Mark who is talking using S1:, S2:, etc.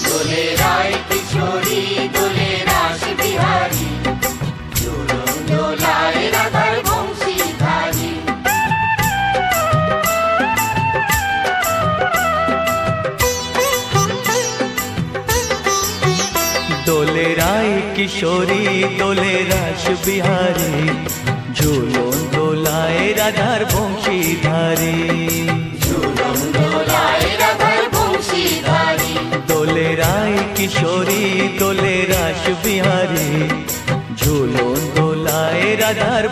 S1: দোলে রায় কিশোরী দোলে রাস বিহারী, ঝুলন দোলায় রাধার বংশীধারী।
S2: দোলে রায় কিশোরী দোলে রাস বিহারী, ঝুলন দোলায় রাধার বংশীধারী।
S1: ঝুলন দোলায় রাধার বংশীধারী।
S2: দোলে রায় কিশোরী দোলে রাস বিহারী, ঝুলন দোলায় রাধার